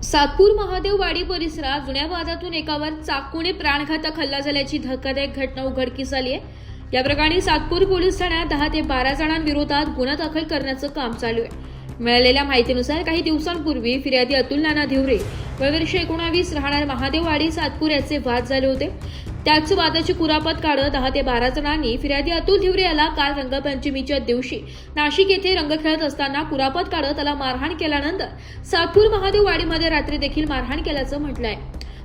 सातपूर महादेववाडी परिसरात जुन्या वादातून एकावर चाकूने प्राणघातक हल्ला झाल्याची धक्कादायक घटना उघडकीस आली आहे। या प्रकरणी सातपूर पोलीस ठाण्यात 10 ते 12 जणांविरोधात गुन्हा दाखल करण्याचं काम चालू आहे। मिळालेल्या माहितीनुसार काही दिवसांपूर्वी फिर्यादी अतुल नाना धिवरे वर्ष 19 राहणार महादेववाडी सातपूर याचे वाद झाले होते। त्याच वादाची कुरापत काढत 10 ते 12 जणांनी फिर्यादी अतुल धिवरे याला काल रंगपंचमीच्या दिवशी नाशिक येथे रंग खेळत असताना कुरापत काढत त्याला मारहाण केल्यानंतर सातपूर महादेववाडीमध्ये रात्री देखील मारहाण केल्याचं म्हटलं आहे।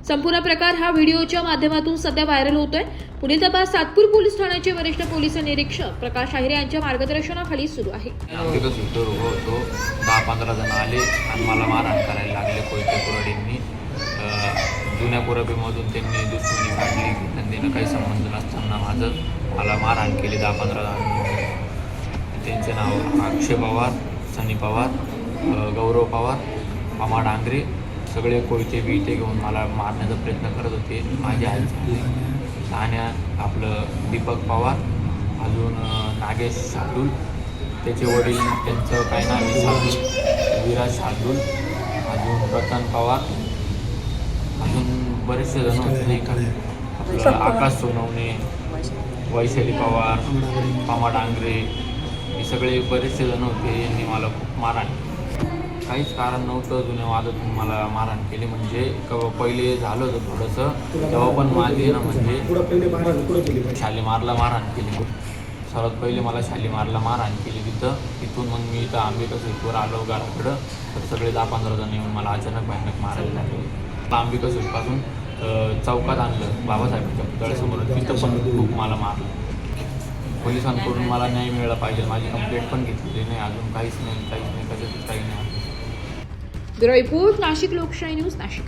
संपूर्ण प्रकार हा व्हिडिओच्या माध्यमातून सध्या व्हायरल होतोय। पुढील तपास सातपूर पोलीस ठाण्याचे वरिष्ठ पोलीस निरीक्षक प्रकाश आहिरे यांच्या मार्गदर्शनाखाली सुरू आहे। 10-15 जण आले आणि मला मारहाण करायला लागले। कोयते कुराडींनी जुन्या कुराबीमधून त्यांनी दुश्मनी काढली। त्यांना काही संबंध नसताना मला मारहाण केली 10-15 जणांनी। त्यांचे नाव अक्षय पवार, सनी पवार, गौरव पवार, पमा डांगरे सगळे कोयते बियते घेऊन मला मारण्याचा प्रयत्न करत होते। माझी आई ठाण्या आपलं दीपक पवार, अजून नागेश शार्दूल, त्याचे वडील त्यांचं काय नाव आहे शार्दूल, विराज शार्दूल, अजून रतन पवार, अजून बरेचसे जण होते नाही का, आपलं आकाश सोनवणे, वैशाली पवार, पमा डांगरे, हे सगळे बरेचसे जण होते। यांनी मला खूप मारहाण, काहीच कारण नव्हतं जुन्या वादातून मला मारहाण केली। म्हणजे पहिले झालं होतं थोडंसं, तेव्हा पण माझी ना म्हणजे शालीमारला मारहाण केली। सर्वात पहिले मला शालीमारला मारहाण केली तिथून मग मी इथं अंबिका सुईटवर आलो घराकडं, तर सगळे 10-15 जण येऊन मला अचानक भयानक मारायला लागले। अंबिका सुईटपासून चौकात आणलं बाबासाहेबांच्या पुतळ्यासमोर, तिथं पण खूप मला मारलं। पोलिसांकडून मला न्याय मिळाला पाहिजे, माझी कंप्लेंट पण घेतलेली नाही, अजून काहीच नाही, कशाचं काही नाही। ब्युरो रिपोर्ट, नाशिक लोकशाही न्यूज, नाशिक।